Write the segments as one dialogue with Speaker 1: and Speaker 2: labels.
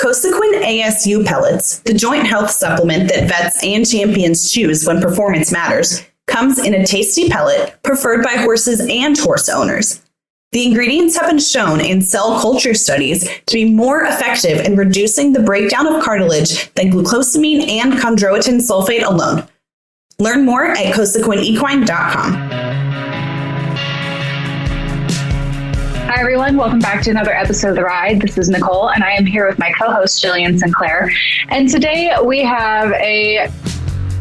Speaker 1: Cosequin ASU pellets, the joint health supplement that vets and champions choose when performance matters, comes in a tasty pellet preferred by horses and horse owners. The ingredients have been shown in cell culture studies to be more effective in reducing the breakdown of cartilage than glucosamine and chondroitin sulfate alone. Learn more at cosequinequine.com.
Speaker 2: Hi, everyone. Welcome back to another episode of The Ride. This is Nichole, and I am here with my co-host, Jillian Sinclair. And today we have a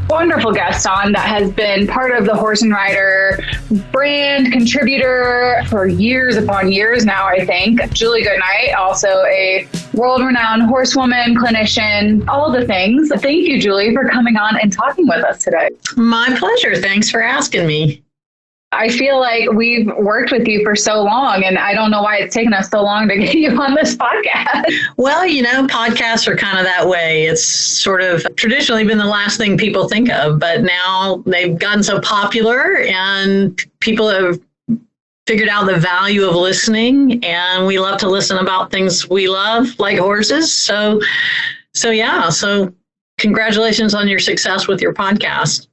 Speaker 2: wonderful guest on that has been part of the Horse and Rider brand, contributor for years upon years now, I think. Julie Goodnight, also a world-renowned horsewoman, clinician, all the things. Thank you, Julie, for coming on and talking with us today.
Speaker 3: My pleasure. Thanks for asking me.
Speaker 2: I feel like we've worked with you for so long, and I don't know why it's taken us so long to get you on this podcast.
Speaker 3: Well, podcasts are kind of that way. It's sort of traditionally been the last thing people think of, but now they've gotten so popular and people have figured out the value of listening, and we love to listen about things we love, like horses. So congratulations on your success with your podcast.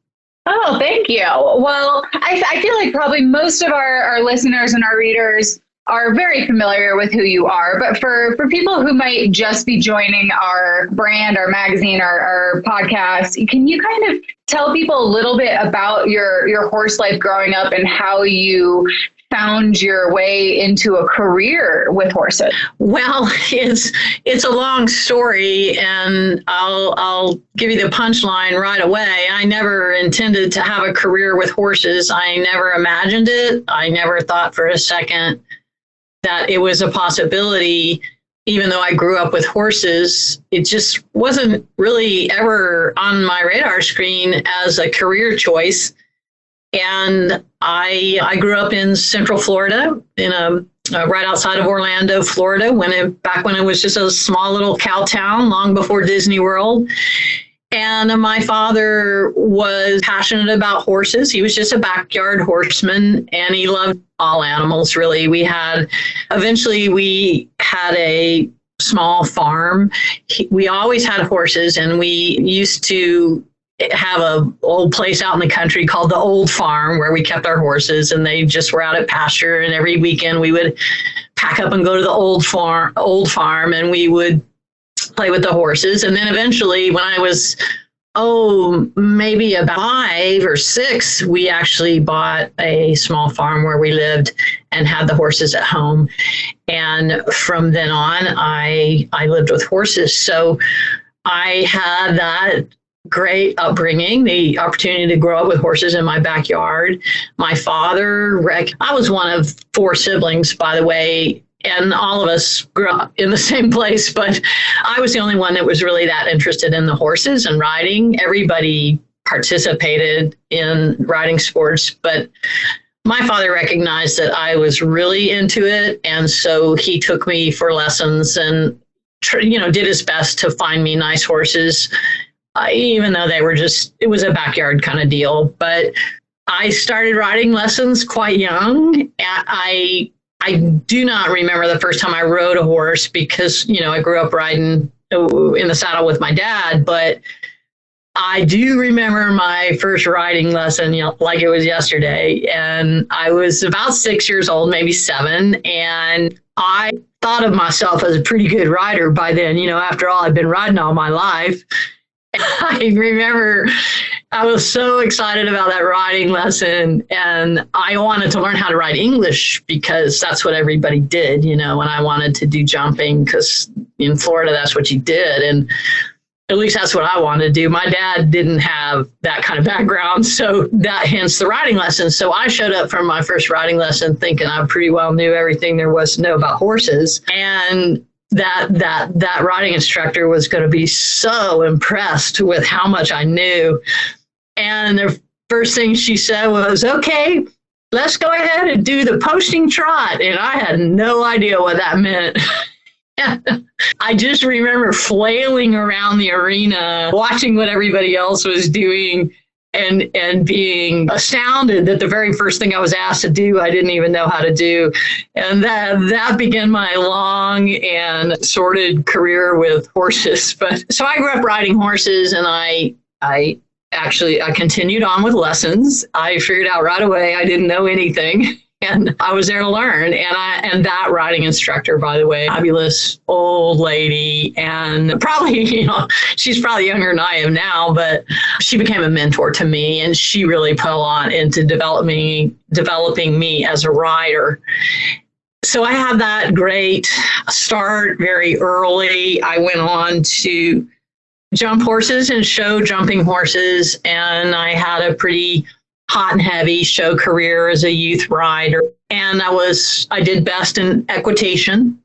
Speaker 2: Oh, thank you. Well, I feel like probably most of our listeners and our readers are very familiar with who you are. But for people who might just be joining our brand, our magazine, our podcast, can you kind of tell people a little bit about your horse life growing up and how you found your way into a career with horses?
Speaker 3: Well, it's a long story, and I'll give you the punchline right away. I never intended to have a career with horses. I never imagined it. I never thought for a second that it was a possibility. Even though I grew up with horses, it just wasn't really ever on my radar screen as a career choice. And I grew up in Central Florida, right outside of Orlando, Florida, back when it was just a small little cow town, long before Disney World. And my father was passionate about horses. He was just a backyard horseman, and he loved all animals, really. Eventually we had a small farm. We always had horses, and we used to have a old place out in the country called the Old Farm, where we kept our horses, and they just were out at pasture. And every weekend we would pack up and go to the old farm, and we would play with the horses. And then eventually, when I was maybe about 5 or 6, we actually bought a small farm where we lived and had the horses at home. And from then on, I lived with horses. So I had that great upbringing, the opportunity to grow up with horses in my backyard. My father, I was one of 4 siblings, by the way, and all of us grew up in the same place, but I was the only one that was really that interested in the horses and riding. Everybody participated in riding sports, but my father recognized that I was really into it, and so he took me for lessons and did his best to find me nice horses. Even though it was a backyard kind of deal. But I started riding lessons quite young. I do not remember the first time I rode a horse because, I grew up riding in the saddle with my dad. But I do remember my first riding lesson, like it was yesterday. And I was about 6 years old, maybe 7. And I thought of myself as a pretty good rider by then. After all, I've been riding all my life. I remember I was so excited about that riding lesson, and I wanted to learn how to ride English because that's what everybody did, and I wanted to do jumping because in Florida, that's what you did. And at least that's what I wanted to do. My dad didn't have that kind of background, so hence the riding lesson. So I showed up for my first riding lesson thinking I pretty well knew everything there was to know about horses. And that riding instructor was going to be so impressed with how much I knew. And the first thing she said was, "Okay, let's go ahead and do the posting trot." And I had no idea what that meant. I just remember flailing around the arena, watching what everybody else was doing. and being astounded that the very first thing I was asked to do, I didn't even know how to do. And that began my long and sordid career with horses. But so I grew up riding horses, and I continued on with lessons. I figured out right away I didn't know anything. And I was there to learn. And that riding instructor, by the way, fabulous old lady, and probably, she's probably younger than I am now, but she became a mentor to me, and she really put a lot into developing me as a rider. So I had that great start very early. I went on to jump horses and show jumping horses, and I had a pretty hot and heavy show career as a youth rider. And I did best in equitation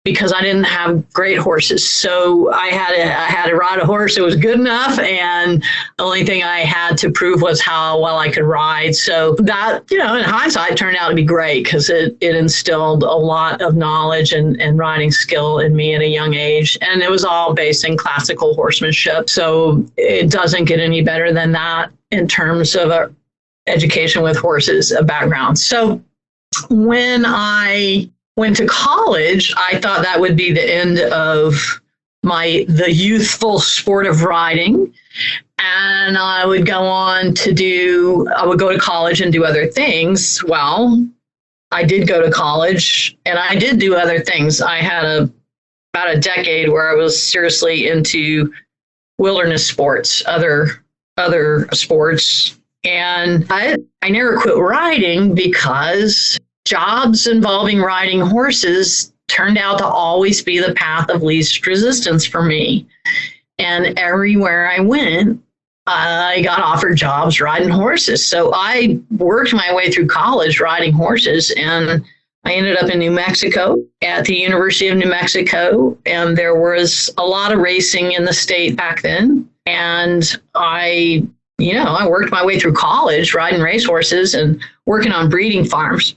Speaker 3: because I didn't have great horses. So I had to ride a horse that was good enough. And the only thing I had to prove was how well I could ride. So that, in hindsight, turned out to be great because it instilled a lot of knowledge and riding skill in me at a young age. And it was all based in classical horsemanship. So it doesn't get any better than that in terms of education with horses, a background. So when I went to college, I thought that would be the end of the youthful sport of riding. And I would go to college and do other things. Well, I did go to college and I did do other things. I had about a decade where I was seriously into wilderness sports, other sports. And I never quit riding because jobs involving riding horses turned out to always be the path of least resistance for me. And everywhere I went, I got offered jobs riding horses. So I worked my way through college riding horses, and I ended up in New Mexico at the University of New Mexico. And there was a lot of racing in the state back then. And I worked my way through college riding racehorses and working on breeding farms.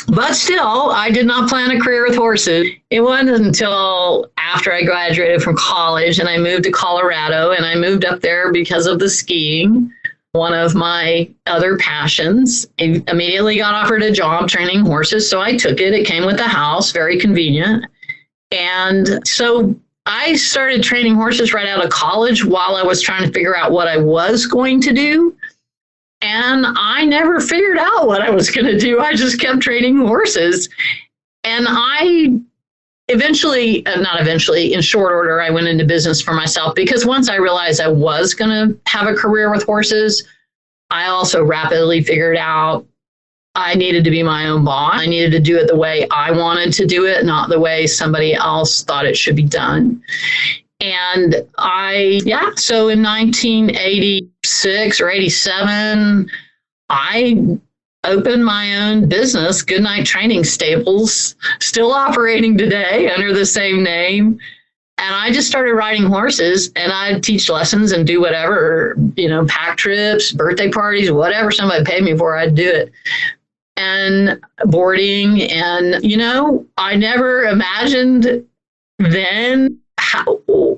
Speaker 3: But still, I did not plan a career with horses. It wasn't until after I graduated from college and I moved to Colorado, and I moved up there because of the skiing, one of my other passions. I immediately got offered a job training horses, so I took it. It came with the house, very convenient. And so I started training horses right out of college while I was trying to figure out what I was going to do. And I never figured out what I was going to do. I just kept training horses. And I in short order, I went into business for myself because once I realized I was going to have a career with horses, I also rapidly figured out I needed to be my own boss. I needed to do it the way I wanted to do it, not the way somebody else thought it should be done. And so in 1986 or 87, I opened my own business, Goodnight Training Stables, still operating today under the same name. And I just started riding horses, and I'd teach lessons and do whatever, pack trips, birthday parties, whatever somebody paid me for, I'd do it. And boarding. And, I never imagined then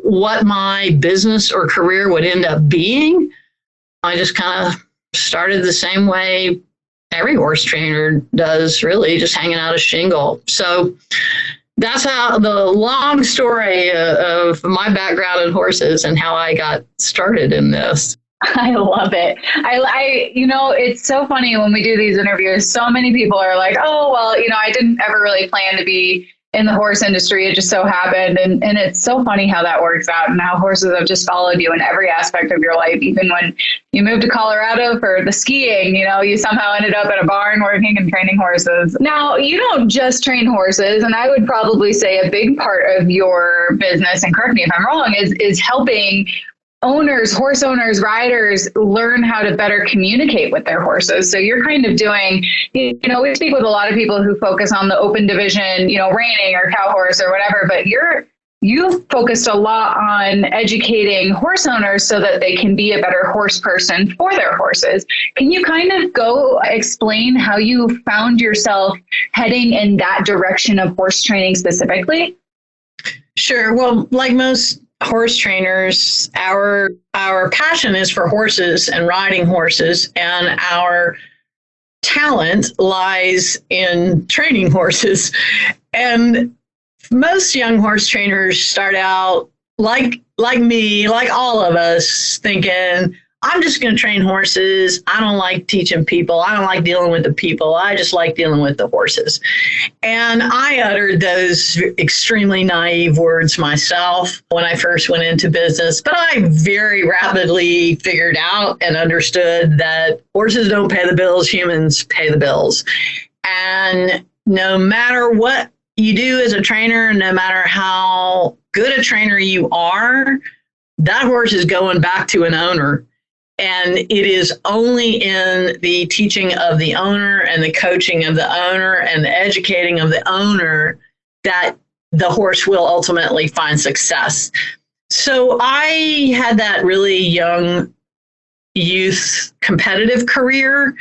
Speaker 3: what my business or career would end up being. I just kind of started the same way every horse trainer does, really, just hanging out a shingle. So that's how the long story of my background in horses and how I got started in this.
Speaker 2: I love it. It's so funny when we do these interviews, so many people are like, oh, well, I didn't ever really plan to be in the horse industry. It just so happened. And it's so funny how that works out and how horses have just followed you in every aspect of your life. Even when you moved to Colorado for the skiing, you somehow ended up at a barn working and training horses. Now, you don't just train horses. And I would probably say a big part of your business, and correct me if I'm wrong, is helping horse owners, riders learn how to better communicate with their horses. So you're kind of doing, we speak with a lot of people who focus on the open division, reining or cow horse or whatever, but you've focused a lot on educating horse owners so that they can be a better horse person for their horses. Can you kind of go explain how you found yourself heading in that direction of horse training specifically?
Speaker 3: Sure. Well, like most horse trainers, our passion is for horses and riding horses, and our talent lies in training horses. And most young horse trainers start out like me, like all of us, thinking, I'm just going to train horses. I don't like teaching people. I don't like dealing with the people. I just like dealing with the horses. And I uttered those extremely naive words myself when I first went into business. But I very rapidly figured out and understood that horses don't pay the bills, humans pay the bills. And no matter what you do as a trainer, no matter how good a trainer you are, that horse is going back to an owner. And it is only in the teaching of the owner and the coaching of the owner and the educating of the owner that the horse will ultimately find success. So I had that really young youth competitive career.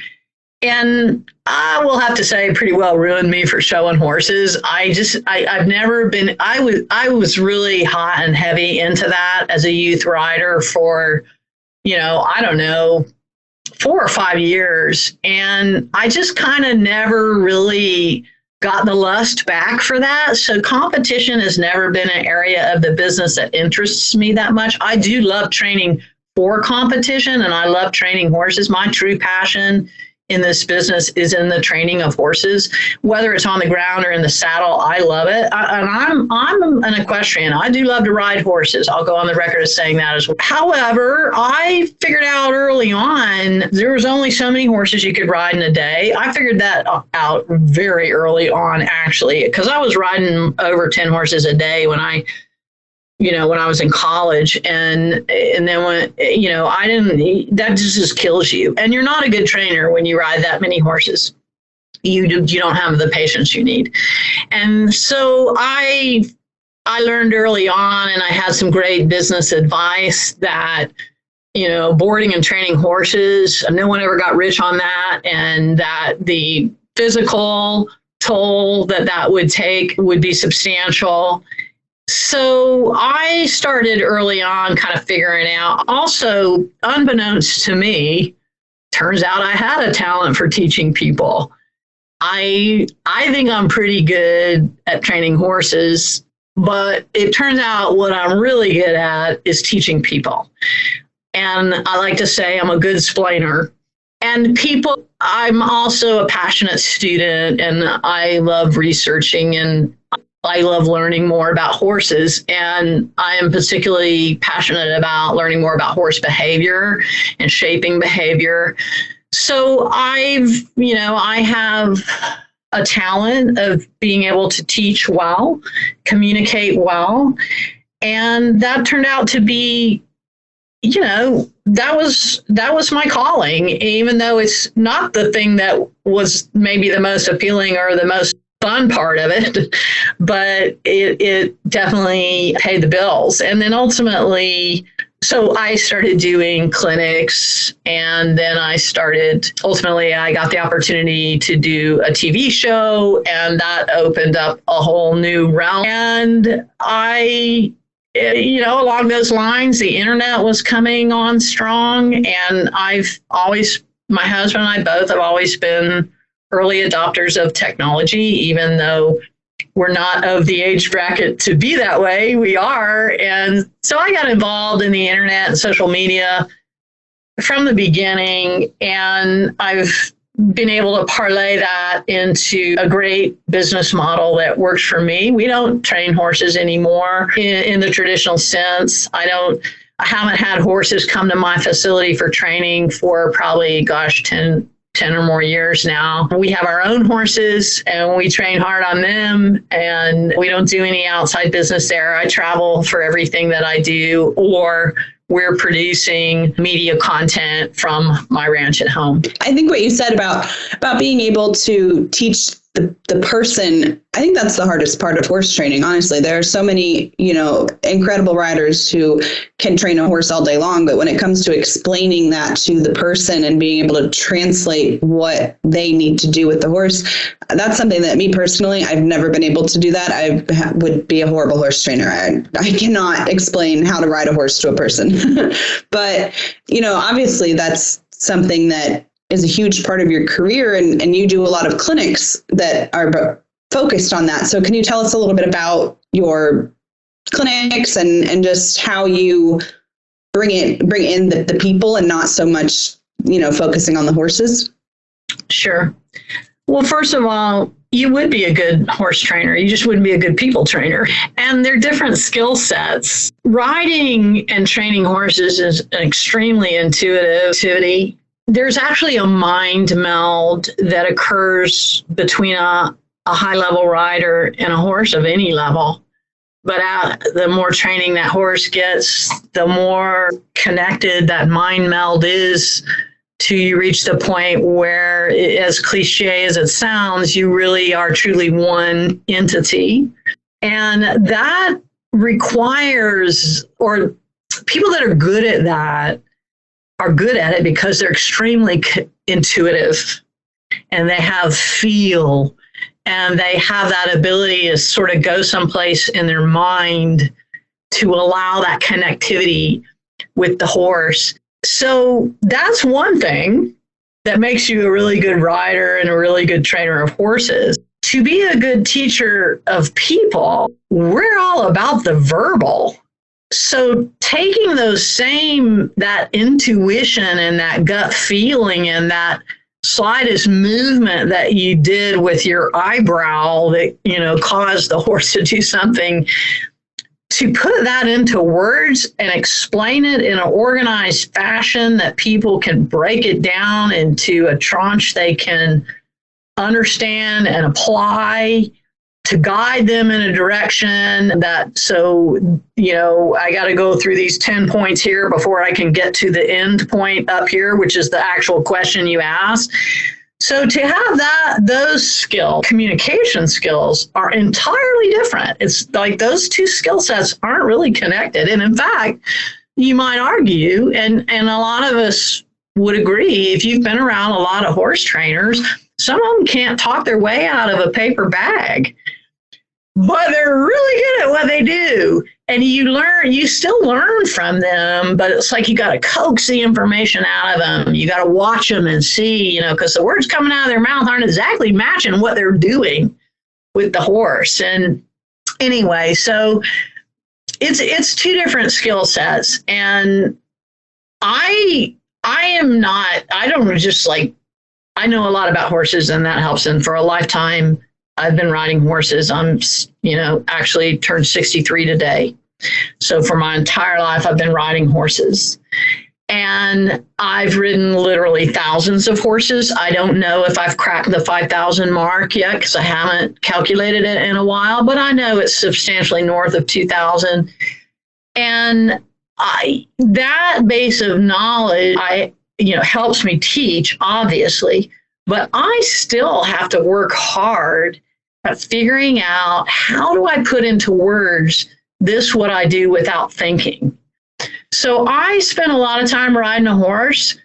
Speaker 3: And I will have to say pretty well ruined me for showing horses. I've never been, I was really hot and heavy into that as a youth rider for, I don't know, 4 or 5 years. And I just kind of never really got the lust back for that. So competition has never been an area of the business that interests me that much. I do love training for competition, and I love training horses. My true passion in this business is in the training of horses, whether it's on the ground or in the saddle. I love it. I'm an equestrian. I do love to ride horses. I'll go on the record as saying that as well. However, I figured out early on, there was only so many horses you could ride in a day. I figured that out very early on, actually, because I was riding over 10 horses a day when I was in college, and then when, that just kills you. And you're not a good trainer when you ride that many horses. You don't have the patience you need. And so I learned early on, and I had some great business advice that, boarding and training horses, no one ever got rich on that, and that the physical toll that would take would be substantial. So I started early on kind of figuring out, also unbeknownst to me, turns out I had a talent for teaching people. I think I'm pretty good at training horses, but it turns out what I'm really good at is teaching people. And I like to say I'm a good splainer. And people, I'm also a passionate student, and I love researching, and I love learning more about horses, and I am particularly passionate about learning more about horse behavior and shaping behavior. So I have a talent of being able to teach well, communicate well, and that turned out to be, that was my calling, even though it's not the thing that was maybe the most appealing or the most fun part of it, but it definitely paid the bills. And then ultimately, so I started doing clinics, and then I got the opportunity to do a TV show, and that opened up a whole new realm. And along those lines, the internet was coming on strong, and my husband and I both have always been early adopters of technology, even though we're not of the age bracket to be that way. We are. And so I got involved in the internet and social media from the beginning, and I've been able to parlay that into a great business model that works for me. We don't train horses anymore in the traditional sense. I haven't had horses come to my facility for training for probably, 10 or more years now. We have our own horses, and we train hard on them, and we don't do any outside business there. I travel for everything that I do, or we're producing media content from my ranch at home.
Speaker 1: I think what you said about being able to teach the person, I think that's the hardest part of horse training. Honestly, there are so many, incredible riders who can train a horse all day long. But when it comes to explaining that to the person and being able to translate what they need to do with the horse, that's something that me personally, I've never been able to do that. I would be a horrible horse trainer. I cannot explain how to ride a horse to a person. But, obviously that's something that is a huge part of your career, and you do a lot of clinics that are focused on that. So can you tell us a little bit about your clinics and just how you bring in the people and not so much, focusing on the horses?
Speaker 3: Sure. Well, first of all, you would be a good horse trainer. You just wouldn't be a good people trainer. And they're different skill sets. Riding and training horses is an extremely intuitive activity. There's actually a mind meld that occurs between a high-level rider and a horse of any level. But the more training that horse gets, the more connected that mind meld is till you reach the point where, as cliche as it sounds, you really are truly one entity. And that requires, or people that are good at that, are good at it because they're extremely intuitive and they have feel and they have that ability to sort of go someplace in their mind to allow that connectivity with the horse. So that's one thing that makes you a really good rider and a really good trainer of horses. To be a good teacher of people, we're all about the verbal. So taking that intuition and that gut feeling and that slightest movement that you did with your eyebrow that, caused the horse to do something, to put that into words and explain it in an organized fashion that people can break it down into a tranche they can understand and apply, to guide them in a direction that, I got to go through these 10 points here before I can get to the end point up here, which is the actual question you asked. So to have those communication skills are entirely different. It's like those two skill sets aren't really connected. And in fact, you might argue, and a lot of us would agree, if you've been around a lot of horse trainers, some of them can't talk their way out of a paper bag, but they're really good at what they do. And you still learn from them, but it's like you got to coax the information out of them. You got to watch them and see, because the words coming out of their mouth aren't exactly matching what they're doing with the horse. And anyway, so it's two different skill sets. And I know a lot about horses, and that helps. And for a lifetime, I've been riding horses. I'm, actually turned 63 today. So for my entire life, I've been riding horses. And I've ridden literally thousands of horses. I don't know if I've cracked the 5,000 mark yet because I haven't calculated it in a while, but I know it's substantially north of 2,000. And that base of knowledge, helps me teach, obviously, but I still have to work hard at figuring out, how do I put into words what I do without thinking? So I spend a lot of time riding a horse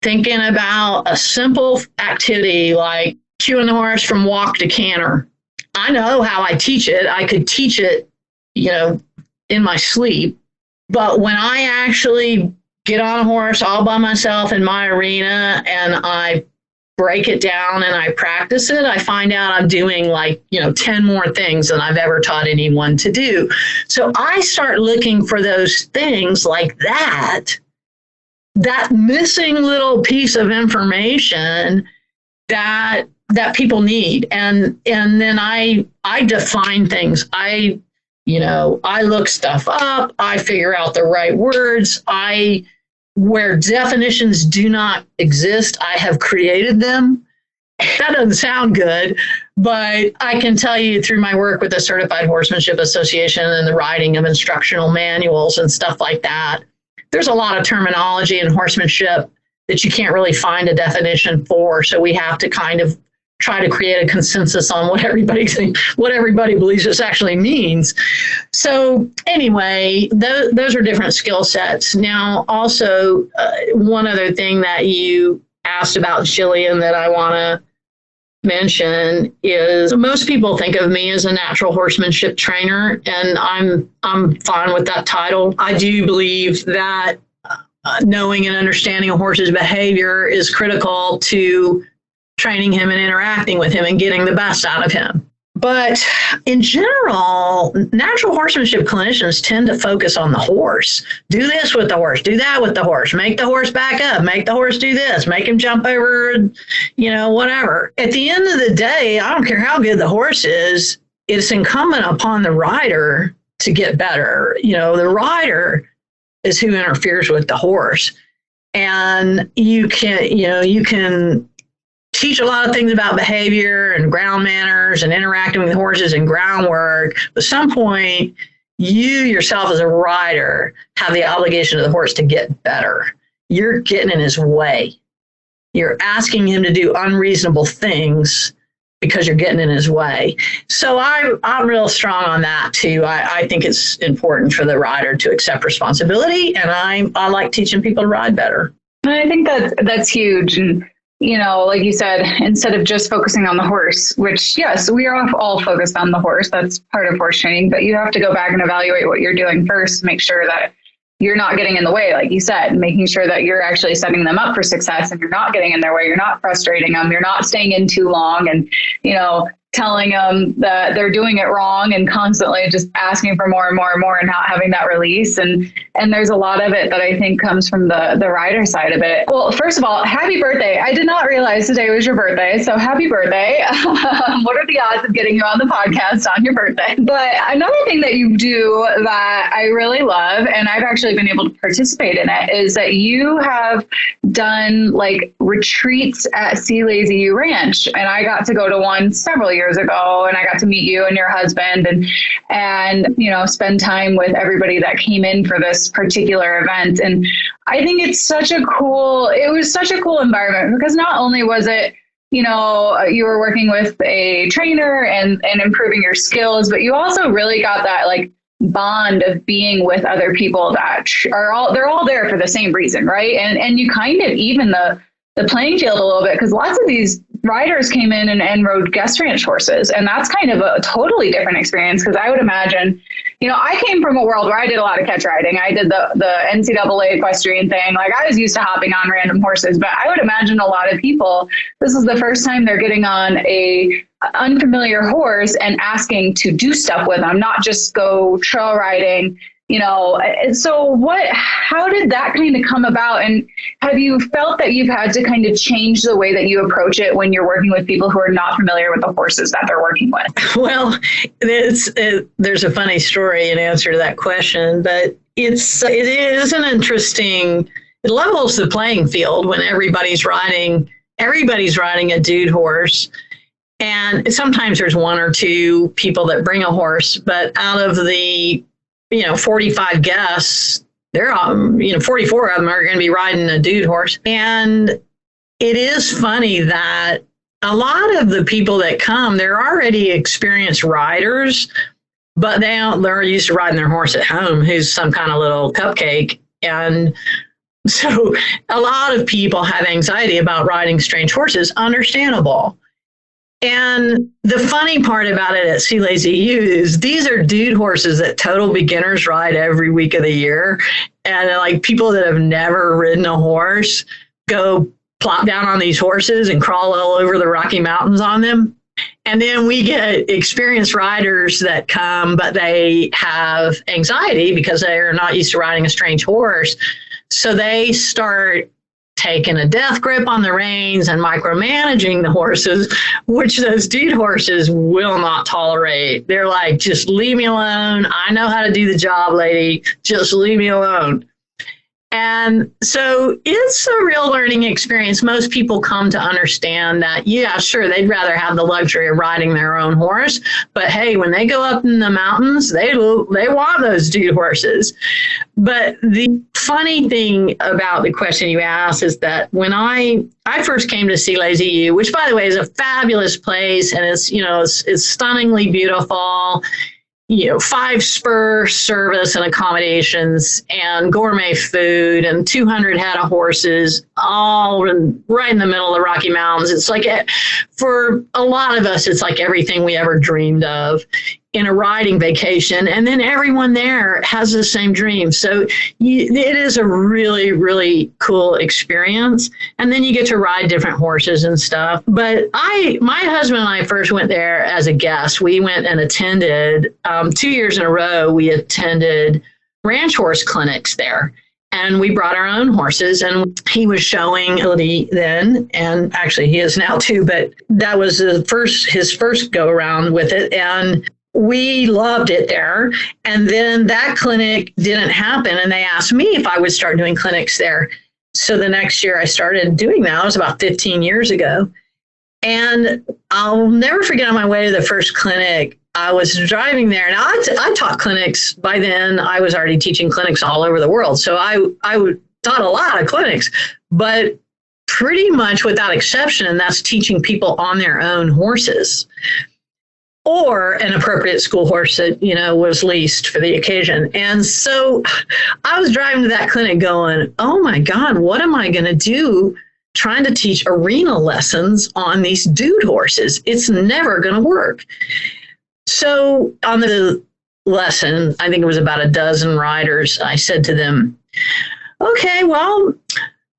Speaker 3: thinking about a simple activity like cueing the horse from walk to canter. I know how I teach it. I could teach it, in my sleep. But when I actually get on a horse all by myself in my arena and I break it down and I practice it, I find out I'm doing 10 more things than I've ever taught anyone to do. So I start looking for those things like that missing little piece of information that people need. And then I define things. I look stuff up. I figure out the right words. Where definitions do not exist, I have created them. That doesn't sound good, but I can tell you through my work with the Certified Horsemanship Association and the writing of instructional manuals and stuff like that, there's a lot of terminology in horsemanship that you can't really find a definition for. So we have to kind of try to create a consensus on what everybody believes this actually means. So anyway, those are different skill sets. Now, also, one other thing that you asked about, Jillian, that I want to mention is most people think of me as a natural horsemanship trainer, and I'm fine with that title. I do believe that knowing and understanding a horse's behavior is critical to training him and interacting with him and getting the best out of him. But in general, natural horsemanship clinicians tend to focus on the horse. Do this with the horse, do that with the horse, make the horse back up, make the horse do this, make him jump over, whatever. At the end of the day, I don't care how good the horse is, it's incumbent upon the rider to get better. The rider is who interferes with the horse. And you can teach a lot of things about behavior and ground manners and interacting with horses and groundwork. But at some point, you yourself as a rider have the obligation to the horse to get better. You're getting in his way. You're asking him to do unreasonable things because you're getting in his way. So I'm real strong on that too. I think it's important for the rider to accept responsibility, and I like teaching people to ride better.
Speaker 2: And I think that's huge. And like you said, instead of just focusing on the horse, which, yes, we are all focused on the horse. That's part of horse training. But you have to go back and evaluate what you're doing first, make sure that you're not getting in the way, like you said, making sure that you're actually setting them up for success and you're not getting in their way. You're not frustrating them. You're not staying in too long and, telling them that they're doing it wrong and constantly just asking for more and more and more and not having that release. And there's a lot of it that I think comes from the rider side of it. Well, first of all, happy birthday. I did not realize today was your birthday. So happy birthday. What are the odds of getting you on the podcast on your birthday? But another thing that you do that I really love, and I've actually been able to participate in it, is that you have done like retreats at Sea Lazy U Ranch. And I got to go to one several years ago, and I got to meet you and your husband and spend time with everybody that came in for this particular event. And I think it was such a cool environment, because not only was it, you were working with a trainer and improving your skills, but you also really got that like bond of being with other people that they're all there for the same reason, right? And you kind of even the playing field a little bit, because lots of these riders came in and rode guest ranch horses. And that's kind of a totally different experience, because I would imagine, I came from a world where I did a lot of catch riding. I did the NCAA equestrian thing. Like, I was used to hopping on random horses, but I would imagine a lot of people, this is the first time they're getting on a unfamiliar horse and asking to do stuff with them, not just go trail riding. So how did that kind of come about? And have you felt that you've had to kind of change the way that you approach it when you're working with people who are not familiar with the horses that they're working with?
Speaker 3: Well, there's a funny story in answer to that question, but it is an interesting, it levels the playing field when everybody's riding a dude horse. And sometimes there's one or two people that bring a horse, but out of the 45 guests, they're all, 44 of them are going to be riding a dude horse. And it is funny that a lot of the people that come, they're already experienced riders, but they're used to riding their horse at home, who's some kind of little cupcake. And so a lot of people have anxiety about riding strange horses, understandable. And the funny part about it at Sea Lazy U is these are dude horses that total beginners ride every week of the year. And like people that have never ridden a horse go plop down on these horses and crawl all over the Rocky Mountains on them. And then we get experienced riders that come, but they have anxiety because they're not used to riding a strange horse. So they start taking a death grip on the reins and micromanaging the horses, which those dude horses will not tolerate. They're like, just leave me alone. I know how to do the job, lady. Just leave me alone. And so it's a real learning experience. Most people come to understand that, yeah, sure, they'd rather have the luxury of riding their own horse. But hey, when they go up in the mountains, they want those dude horses. But the funny thing about the question you asked is that when I first came to Sea Lazy U, which by the way is a fabulous place, and it's stunningly beautiful, 5-spur service and accommodations and gourmet food and 200 head of horses, all right in the middle of the Rocky Mountains. It's like, for a lot of us, it's like everything we ever dreamed of in a riding vacation. And then everyone there has the same dream. So it is a really, really cool experience. And then you get to ride different horses and stuff. But my husband and I first went there as a guest. We went and attended 2 years in a row. We attended ranch horse clinics there. And we brought our own horses, and he was showing ability then, and actually he is now too, but that was his first go around with it. And we loved it there. And then that clinic didn't happen. And they asked me if I would start doing clinics there. So the next year I started doing that. It was about 15 years ago. And I'll never forget, on my way to the first clinic, I was driving there. Now, I taught clinics. By then, I was already teaching clinics all over the world. So I taught a lot of clinics, but pretty much without exception, that's teaching people on their own horses, or an appropriate school horse that, was leased for the occasion. And so I was driving to that clinic going, oh my God, what am I going to do trying to teach arena lessons on these dude horses? It's never going to work. So on the lesson, I think it was about a dozen riders, I said to them, okay, well,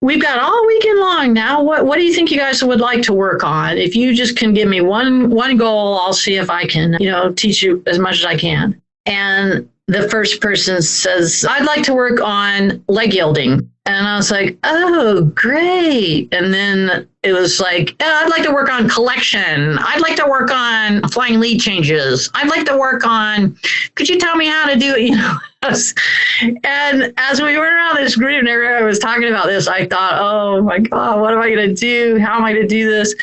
Speaker 3: we've got all weekend long now. What do you think you guys would like to work on? If you just can give me one goal, I'll see if I can, teach you as much as I can. And the first person says, I'd like to work on leg yielding. And I was like, oh, great. And then it was like, I'd like to work on collection. I'd like to work on flying lead changes. I'd like to work on, could you tell me how to do it? And as we went around this group and everybody was talking about this, I thought, oh my God, what am I going to do? How am I going to do this?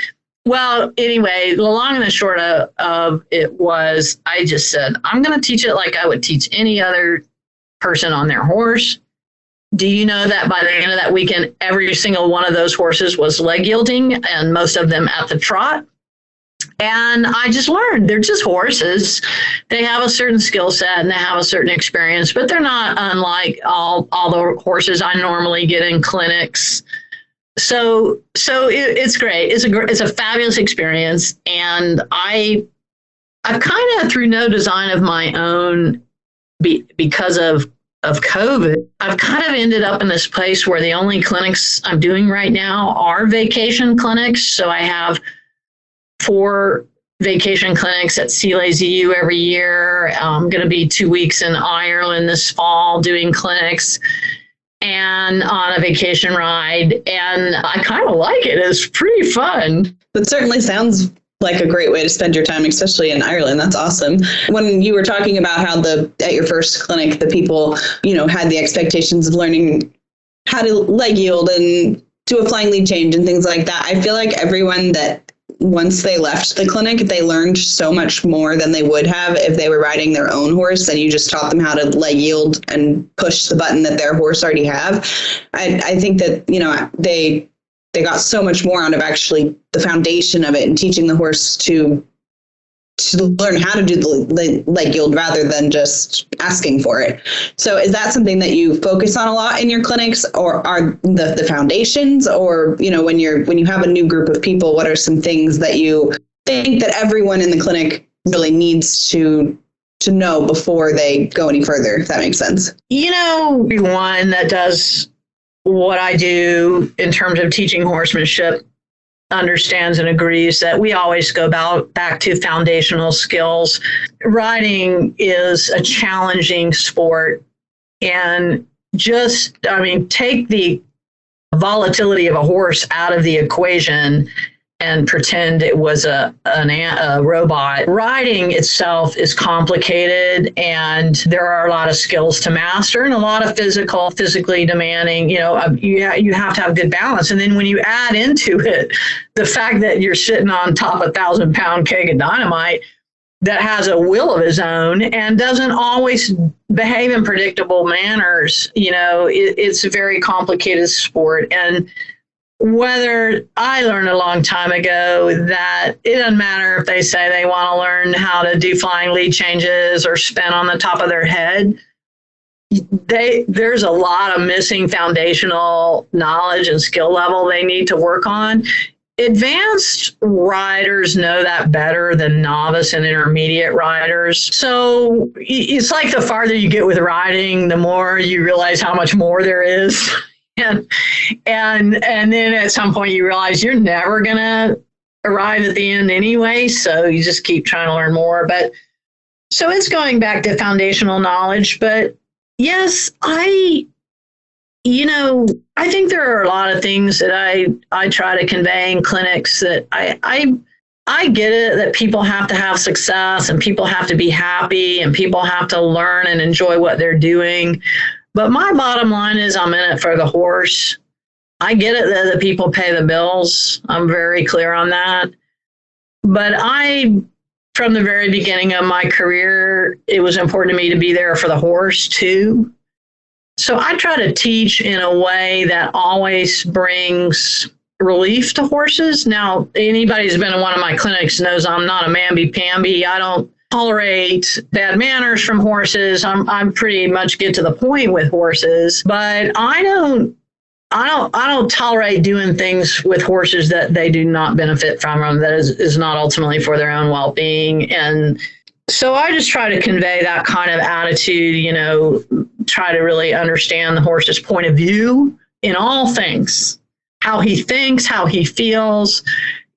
Speaker 3: Well, anyway, the long and the short of it was, I just said, I'm going to teach it like I would teach any other person on their horse. Do you know that by the end of that weekend, every single one of those horses was leg yielding, and most of them at the trot? And I just learned they're just horses. They have a certain skill set and they have a certain experience, but they're not unlike all the horses I normally get in clinics. So it's great. It's a fabulous experience. And I've kind of, through no design of my own, because of COVID, I've kind of ended up in this place where the only clinics I'm doing right now are vacation clinics. So I have 4 vacation clinics at Sea Lazy U every year. I'm going to be 2 weeks in Ireland this fall doing clinics and on a vacation ride. And I kind of like it. It's pretty fun.
Speaker 1: That certainly sounds like a great way to spend your time, especially in Ireland. That's awesome. When you were talking about how at your first clinic, the people, had the expectations of learning how to leg yield and do a flying lead change and things like that, I feel like everyone that once they left the clinic, they learned so much more than they would have if they were riding their own horse and you just taught them how to leg yield and push the button that their horse already have. I think that, they got so much more out of actually the foundation of it and teaching the horse to learn how to do the leg yield rather than just asking for it. So is that something that you focus on a lot in your clinics, or are the foundations, or, when you have a new group of people, what are some things that you think that everyone in the clinic really needs to know before they go any further, if that makes sense?
Speaker 3: Everyone that does what I do in terms of teaching horsemanship understands and agrees that we always go back to foundational skills. Riding is a challenging sport, and take the volatility of a horse out of the equation and pretend it was a robot. Riding itself is complicated, and there are a lot of skills to master and a lot of physically demanding. You have to have good balance. And then when you add into it the fact that you're sitting on top of a 1,000-pound keg of dynamite that has a will of his own and doesn't always behave in predictable manners, it's a very complicated sport. And whether I learned a long time ago that it doesn't matter if they say they want to learn how to do flying lead changes or spin on the top of their head, there's a lot of missing foundational knowledge and skill level they need to work on. Advanced riders know that better than novice and intermediate riders. So it's like the farther you get with riding, the more you realize how much more there is. And then at some point you realize you're never going to arrive at the end anyway. So you just keep trying to learn more. But so it's going back to foundational knowledge. But yes, I think there are a lot of things that I try to convey in clinics that I get it that people have to have success and people have to be happy and people have to learn and enjoy what they're doing. But my bottom line is I'm in it for the horse. I get it that the people pay the bills. I'm very clear on that. But from the very beginning of my career, it was important to me to be there for the horse too. So I try to teach in a way that always brings relief to horses. Now, anybody who's been in one of my clinics knows I'm not a mamby-pamby. I don't tolerate bad manners from horses. I'm pretty much get to the point with horses, but I don't tolerate doing things with horses that they do not benefit from them, that is not ultimately for their own well-being. And so I just try to convey that kind of attitude, try to really understand the horse's point of view in all things, how he thinks, how he feels.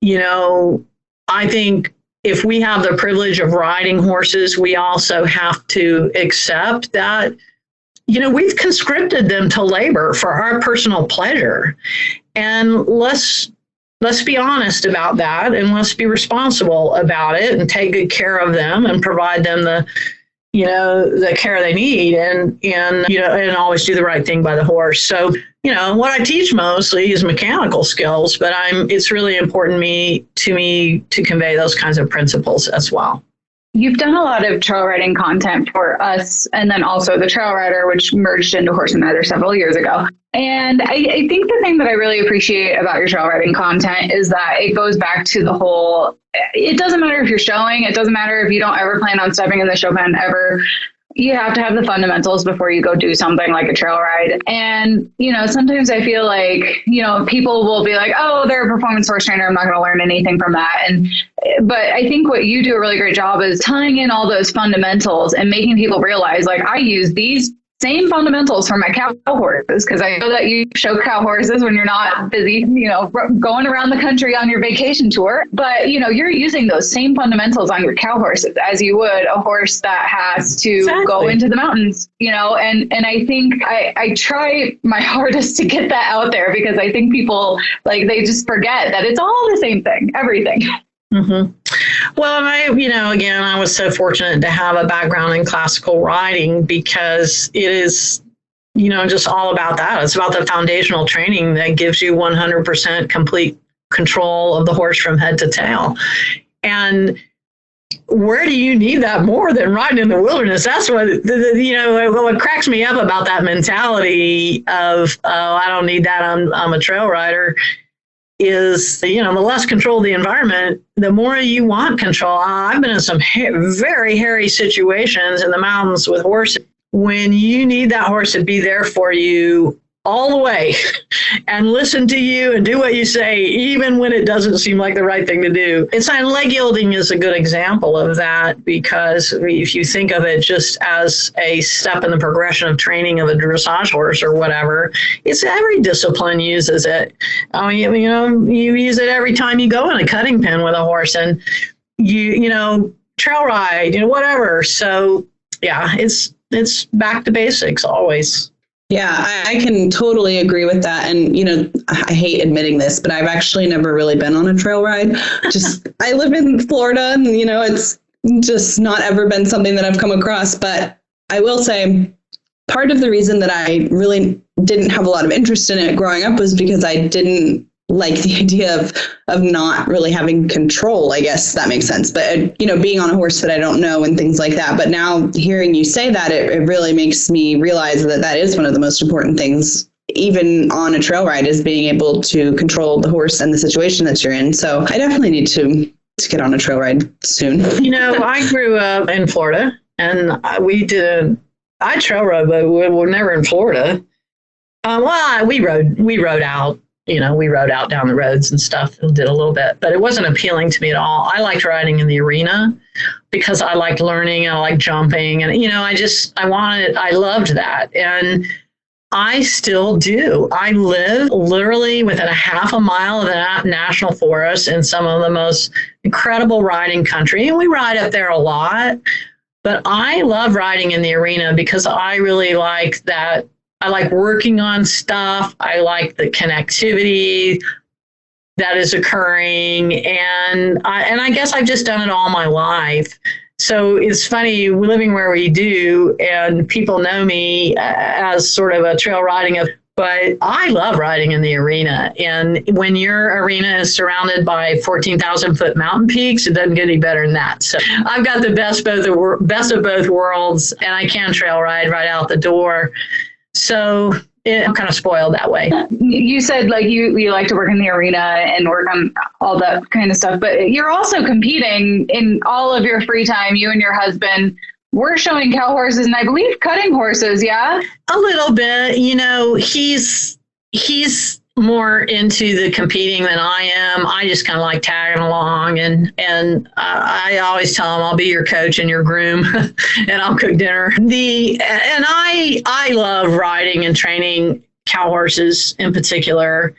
Speaker 3: I think if we have the privilege of riding horses, we also have to accept that, we've conscripted them to labor for our personal pleasure. And let's be honest about that, and let's be responsible about it and take good care of them and provide them the care they need and always do the right thing by the horse. So, what I teach mostly is mechanical skills, but it's really important to me to convey those kinds of principles as well.
Speaker 2: You've done a lot of trail riding content for us, and then also the Trail Rider, which merged into Horse and Rider several years ago. And I think the thing that I really appreciate about your trail riding content is that it goes back to the whole, it doesn't matter if you're showing, it doesn't matter if you don't ever plan on stepping in the show pen ever. You have to have the fundamentals before you go do something like a trail ride. And, sometimes I feel like, people will be like, oh, they're a performance horse trainer, I'm not going to learn anything from that. But I think what you do a really great job is tying in all those fundamentals and making people realize, like, I use these same fundamentals for my cow horses, because I know that you show cow horses when you're not busy, going around the country on your vacation tour. But, you're using those same fundamentals on your cow horses as you would a horse that has to go into the mountains, and I think I try my hardest to get that out there, because I think people, they just forget that it's all the same thing, everything.
Speaker 3: Mm-hmm. Well, I was so fortunate to have a background in classical riding, because it is, just all about that. It's about the foundational training that gives you 100% complete control of the horse from head to tail. And where do you need that more than riding in the wilderness? That's what, what cracks me up about that mentality of, I don't need that, I'm a trail rider, is, the less control of the environment, the more you want control. I've been in some very hairy situations in the mountains with horses when you need that horse to be there for you all the way and listen to you and do what you say, even when it doesn't seem like the right thing to do. Leg yielding is a good example of that, because if you think of it just as a step in the progression of training of a dressage horse or whatever, it's every discipline uses it. You use it every time you go in a cutting pen with a horse, and trail ride, whatever. So yeah, it's back to basics always.
Speaker 1: Yeah, I can totally agree with that. And, I hate admitting this, but I've actually never really been on a trail ride. I live in Florida and, it's just not ever been something that I've come across. But I will say part of the reason that I really didn't have a lot of interest in it growing up was because I didn't like the idea of not really having control, I guess that makes sense. But, being on a horse that I don't know and things like that. But now hearing you say that, it really makes me realize that is one of the most important things, even on a trail ride, is being able to control the horse and the situation that you're in. So I definitely need to get on a trail ride soon.
Speaker 3: I grew up in Florida and I trail rode, but we were never in Florida. We rode out. We rode out down the roads and stuff and did a little bit, but it wasn't appealing to me at all. I liked riding in the arena because I liked learning, I liked jumping, and, I loved that. And I still do. I live literally within a half a mile of the national forest in some of the most incredible riding country. And we ride up there a lot, but I love riding in the arena because I really like that. I like working on stuff. I like the connectivity that is occurring. And I guess I've just done it all my life. So it's funny living where we do, and people know me as sort of a trail riding, but I love riding in the arena. And when your arena is surrounded by 14,000 foot mountain peaks, it doesn't get any better than that. So I've got the best of both worlds, and I can trail ride right out the door. So I'm kind of spoiled that way.
Speaker 2: You said you like to work in the arena and work on all that kind of stuff, but you're also competing in all of your free time. You and your husband were showing cow horses and I believe cutting horses. Yeah,
Speaker 3: a little bit. He's more into the competing than I am. I just kind of like tagging along, and I always tell him I'll be your coach and your groom, and I'll cook dinner. I love riding and training cow horses in particular,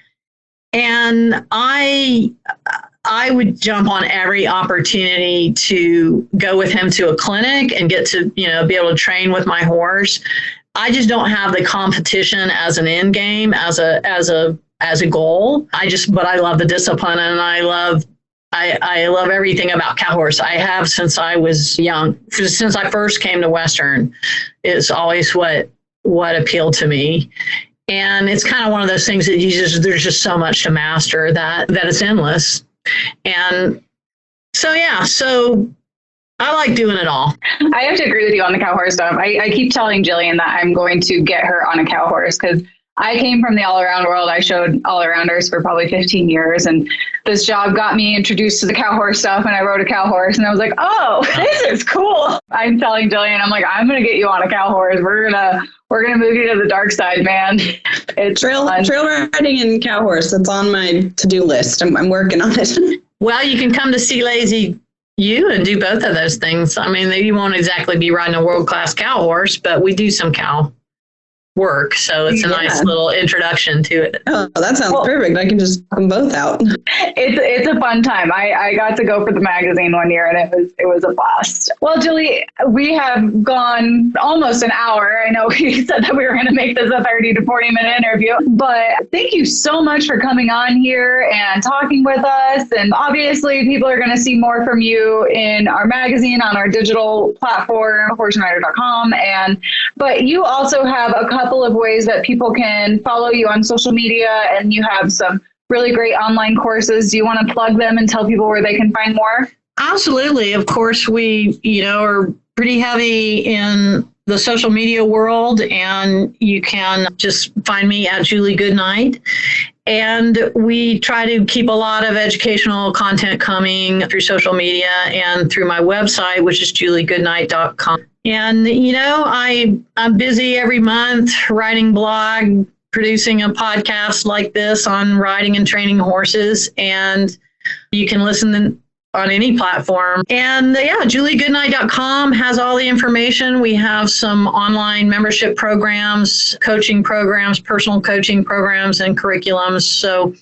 Speaker 3: and I would jump on every opportunity to go with him to a clinic and get to be able to train with my horse. I just don't have the competition as an end game, as a goal. But I love the discipline, and I love everything about cow horse. I have since I was young. Since I first came to Western, it's always what appealed to me. And it's kind of one of those things that there's just so much to master that it's endless. And so I like doing it all.
Speaker 2: I have to agree with you on the cow horse stuff. I keep telling Jillian that I'm going to get her on a cow horse because I came from the all-around world. I showed all-arounders for probably 15 years, and this job got me introduced to the cow horse stuff, and I rode a cow horse, and I was like, oh, this is cool. I'm telling Jillian, I'm like, I'm going to get you on a cow horse. We're gonna move you to the dark side, man. It's trail
Speaker 1: riding and cow horse. That's on my to-do list. I'm working on it.
Speaker 3: Well, you can come to see Lazy You and do both of those things. I mean, you won't exactly be riding a world-class cow horse, but we do some cow work, so it's a nice little introduction to it.
Speaker 1: Oh, that sounds perfect. I can just come both out.
Speaker 2: It's a fun time. I got to go for the magazine one year, and it was a blast. Well, Julie, we have gone almost an hour. I know we said that we were going to make this a 30 to 40 minute interview, but thank you so much for coming on here and talking with us. And obviously, people are going to see more from you in our magazine, on our digital platform, horseandrider.com. But you also have a couple of ways that people can follow you on social media, and you have some really great online courses. Do you want to plug them and tell people where they can find more?
Speaker 3: Absolutely. Of course, we, are pretty heavy in the social media world, and you can just find me at Julie Goodnight. And we try to keep a lot of educational content coming through social media and through my website, which is juliegoodnight.com. And, I'm busy every month writing blog, producing a podcast like this on riding and training horses. And you can listen on any platform. And juliegoodnight.com has all the information. We have some online membership programs, coaching programs, personal coaching programs, and curriculums. So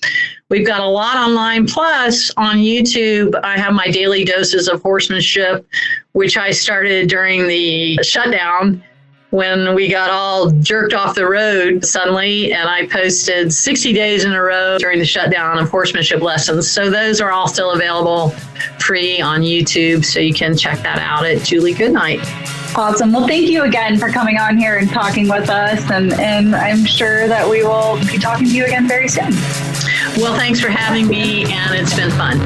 Speaker 3: we've got a lot online. Plus, on YouTube, I have my daily doses of horsemanship, which I started during the shutdown. when we got all jerked off the road suddenly, and I posted 60 days in a row during the shutdown of horsemanship lessons. So those are all still available free on YouTube, so you can check that out at Julie Goodnight.
Speaker 2: Awesome. Well, thank you again for coming on here and talking with us, and I'm sure that we will be talking to you again very soon.
Speaker 3: Well, thanks for having me, and it's been fun.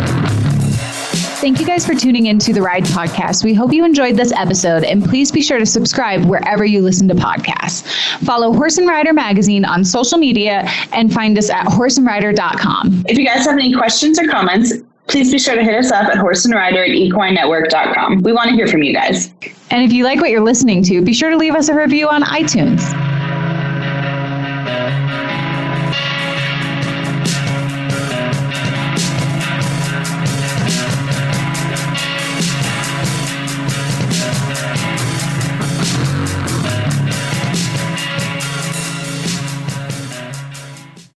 Speaker 4: Thank you guys for tuning into the Ride Podcast. We hope you enjoyed this episode, and please be sure to subscribe wherever you listen to podcasts. Follow Horse and Rider Magazine on social media and find us at horseandrider.com.
Speaker 1: If you guys have any questions or comments, please be sure to hit us up at horseandrider@equinenetwork.com. We want to hear from you guys.
Speaker 4: And if you like what you're listening to, be sure to leave us a review on iTunes.